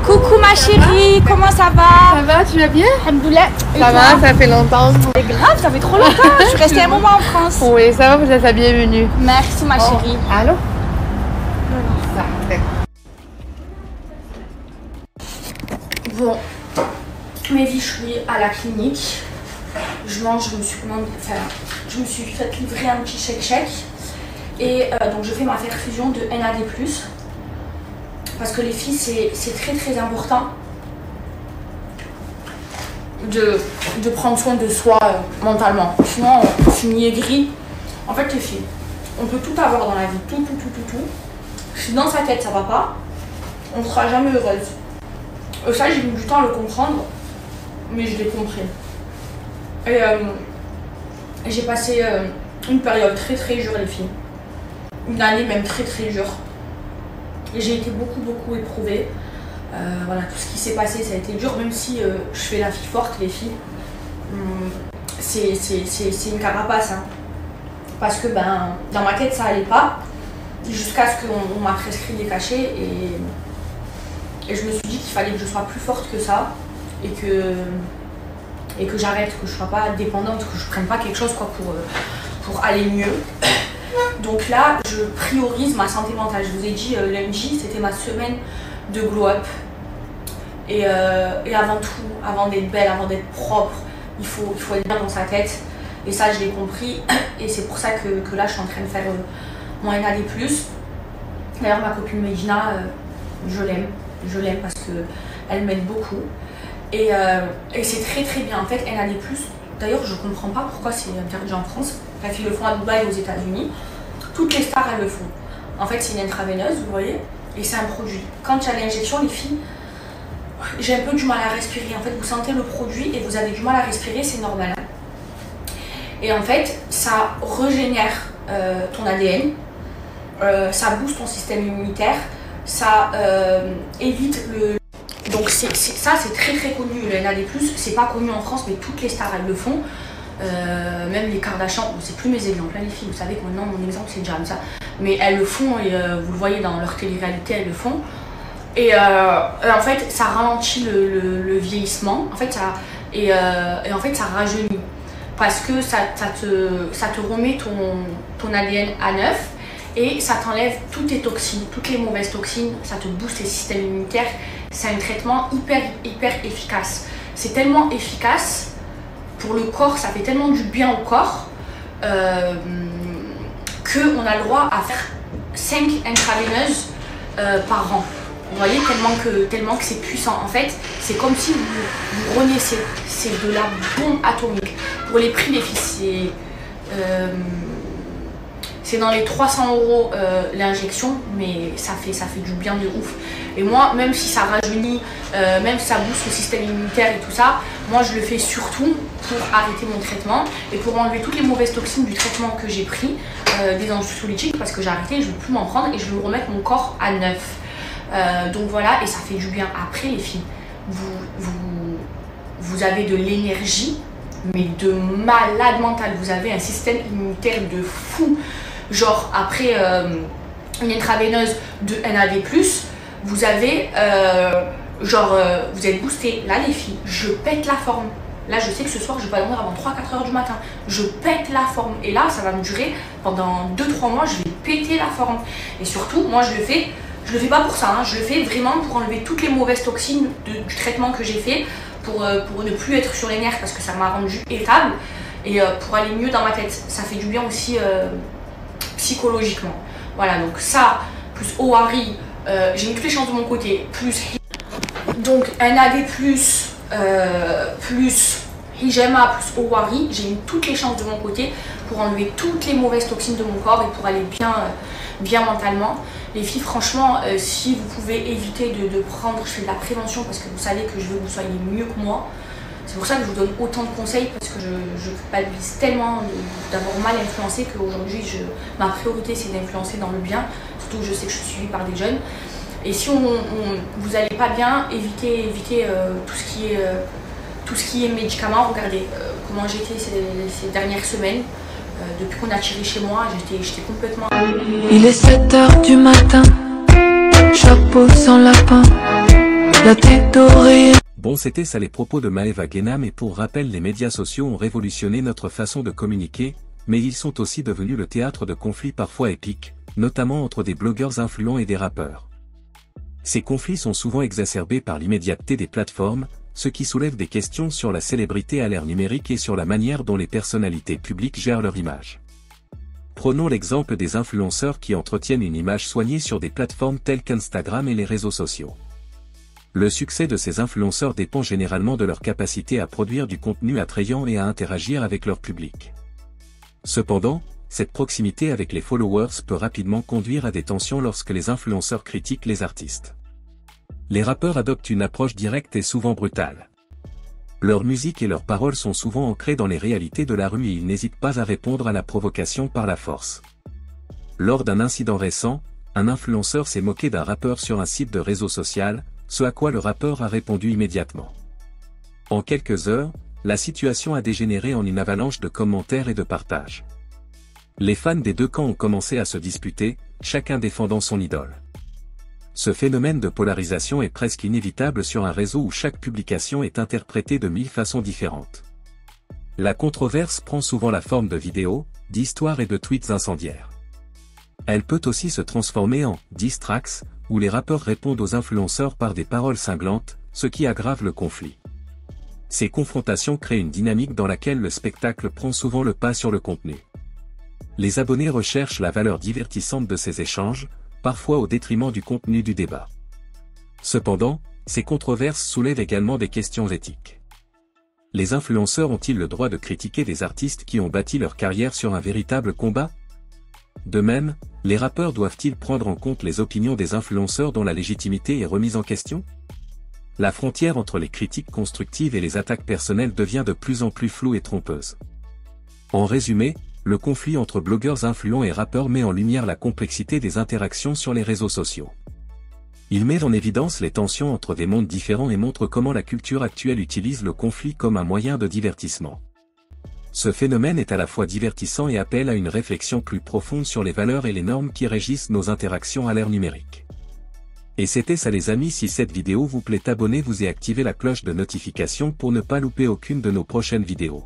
Coucou ma chérie, comment ça va? Ça va, tu vas bien? Alhamdoulilah. Ça va, ça fait longtemps. C'est grave, ça fait trop longtemps. Je suis restée un moment en France. Oui, ça va, vous êtes la bienvenue. Merci ma chérie. Allô? Bon, mes vies, je suis à la clinique. Je mange, je me suis fait livrer un petit chèque. Et donc je fais ma perfusion de NAD+. Parce que les filles, c'est très très important de prendre soin de soi mentalement. Sinon, on finit aigri. En fait, les filles, on peut tout avoir dans la vie, tout. Si dans sa tête ça va pas, on ne sera jamais heureuse. Ça, j'ai mis du temps à le comprendre, mais je l'ai compris. Et j'ai passé une période très très dure, les filles. Une année même très très dure. Et j'ai été beaucoup éprouvée. Voilà, tout ce qui s'est passé, ça a été dur, même si je fais la fille forte, les filles. C'est une carapace, hein. Parce que dans ma tête, ça allait pas. Jusqu'à ce qu'on m'a prescrit des cachets et je me suis dit qu'il fallait que je sois plus forte que ça et que j'arrête, que je sois pas dépendante, que je prenne pas quelque chose quoi, pour aller mieux. Donc là, je priorise ma santé mentale. Je vous ai dit, lundi, c'était ma semaine de glow-up. Et avant tout, avant d'être belle, avant d'être propre, il faut être bien dans sa tête. Et ça, je l'ai compris. Et c'est pour ça que là, je suis en train de faire mon NAD+. D'ailleurs, ma copine Medina, je l'aime parce qu'elle m'aide beaucoup. Et c'est très très bien. En fait, NAD+, d'ailleurs, je comprends pas pourquoi c'est interdit en France. Bref, ils le font à Dubaï et aux États-Unis. Toutes les stars, elles le font. En fait, c'est une intraveineuse, vous voyez, et c'est un produit. Quand il y a l'injection, les filles, j'ai un peu du mal à respirer. En fait, vous sentez le produit et vous avez du mal à respirer, c'est normal. Hein. Et en fait, ça régénère ton ADN, ça booste ton système immunitaire, ça évite le... Donc ça, c'est très très connu, le NAD+. C'est pas connu en France, mais toutes les stars, elles le font. Même les Kardashian, bon, c'est plus mes exemples, hein, les filles, vous savez que maintenant mon exemple c'est Jam, ça. Mais elles le font et vous le voyez dans leur télé-réalité, elles le font. Et en fait, ça ralentit le vieillissement, en fait, et en fait, ça rajeunit. Parce que ça te remet ton ADN à neuf et ça t'enlève toutes tes toxines, toutes les mauvaises toxines, ça te booste les systèmes immunitaires. C'est un traitement hyper efficace. C'est tellement efficace pour le corps, ça fait tellement du bien au corps qu'on a le droit à faire 5 intraveineuses par an. Vous voyez, tellement que c'est puissant. En fait, c'est comme si vous renaissez. C'est de la bombe atomique. Pour les prix, les filles, c'est dans les 300 € l'injection, mais ça fait du bien de ouf. Et moi, même si ça rajeunit, même si ça booste le système immunitaire et tout ça, moi je le fais surtout pour arrêter mon traitement et pour enlever toutes les mauvaises toxines du traitement que j'ai pris, des anxiolytiques, parce que j'ai arrêté, je ne veux plus m'en prendre et je veux remettre mon corps à neuf. Donc voilà, et ça fait du bien. Après les filles, vous avez de l'énergie, mais de malade mental. Vous avez un système immunitaire de fou. Genre après une intraveineuse de NAD+, vous avez vous êtes boosté. Là les filles, je pète la forme. Là je sais que ce soir je vais pas dormir avant 3-4 heures du matin. Je pète la forme. Et là ça va me durer pendant 2-3 mois, je vais péter la forme. Et surtout, moi je le fais pas pour ça, hein. Je le fais vraiment pour enlever toutes les mauvaises toxines du traitement que j'ai fait, pour ne plus être sur les nerfs parce que ça m'a rendu irritable. et pour aller mieux dans ma tête. Ça fait du bien aussi psychologiquement. Voilà, donc ça, plus Owari, j'ai mis toutes les chances de mon côté, plus donc NAD+, plus Hijama, plus Owari, j'ai mis toutes les chances de mon côté pour enlever toutes les mauvaises toxines de mon corps et pour aller bien mentalement. Les filles, franchement, si vous pouvez éviter de prendre, je fais de la prévention parce que vous savez que je veux que vous soyez mieux que moi. C'est pour ça que je vous donne autant de conseils, parce que je culpabilise tellement d'avoir mal influencé qu'aujourd'hui ma priorité c'est d'influencer dans le bien, surtout que je sais que je suis suivie par des jeunes. Et si vous n'allez pas bien, évitez tout ce qui est médicaments. Regardez comment j'étais ces dernières semaines. Depuis qu'on a tiré chez moi, j'étais complètement... Il est 7h du matin, chapeau sans lapin, la tête d'oreiller. Bon, c'était ça les propos de Maeva Guénam, et pour rappel, les médias sociaux ont révolutionné notre façon de communiquer, mais ils sont aussi devenus le théâtre de conflits parfois épiques, notamment entre des blogueurs influents et des rappeurs. Ces conflits sont souvent exacerbés par l'immédiateté des plateformes, ce qui soulève des questions sur la célébrité à l'ère numérique et sur la manière dont les personnalités publiques gèrent leur image. Prenons l'exemple des influenceurs qui entretiennent une image soignée sur des plateformes telles qu'Instagram et les réseaux sociaux. Le succès de ces influenceurs dépend généralement de leur capacité à produire du contenu attrayant et à interagir avec leur public. Cependant, cette proximité avec les followers peut rapidement conduire à des tensions lorsque les influenceurs critiquent les artistes. Les rappeurs adoptent une approche directe et souvent brutale. Leur musique et leurs paroles sont souvent ancrées dans les réalités de la rue et ils n'hésitent pas à répondre à la provocation par la force. Lors d'un incident récent, un influenceur s'est moqué d'un rappeur sur un site de réseau social, ce à quoi le rappeur a répondu immédiatement. En quelques heures, la situation a dégénéré en une avalanche de commentaires et de partages. Les fans des deux camps ont commencé à se disputer, chacun défendant son idole. Ce phénomène de polarisation est presque inévitable sur un réseau où chaque publication est interprétée de 1000 façons différentes. La controverse prend souvent la forme de vidéos, d'histoires et de tweets incendiaires. Elle peut aussi se transformer en diss tracks, où les rappeurs répondent aux influenceurs par des paroles cinglantes, ce qui aggrave le conflit. Ces confrontations créent une dynamique dans laquelle le spectacle prend souvent le pas sur le contenu. Les abonnés recherchent la valeur divertissante de ces échanges, parfois au détriment du contenu du débat. Cependant, ces controverses soulèvent également des questions éthiques. Les influenceurs ont-ils le droit de critiquer des artistes qui ont bâti leur carrière sur un véritable combat ? De même, les rappeurs doivent-ils prendre en compte les opinions des influenceurs dont la légitimité est remise en question ? La frontière entre les critiques constructives et les attaques personnelles devient de plus en plus floue et trompeuse. En résumé, le conflit entre blogueurs influents et rappeurs met en lumière la complexité des interactions sur les réseaux sociaux. Il met en évidence les tensions entre des mondes différents et montre comment la culture actuelle utilise le conflit comme un moyen de divertissement. Ce phénomène est à la fois divertissant et appelle à une réflexion plus profonde sur les valeurs et les normes qui régissent nos interactions à l'ère numérique. Et c'était ça les amis, si cette vidéo vous plaît, abonnez-vous et activez la cloche de notification pour ne pas louper aucune de nos prochaines vidéos.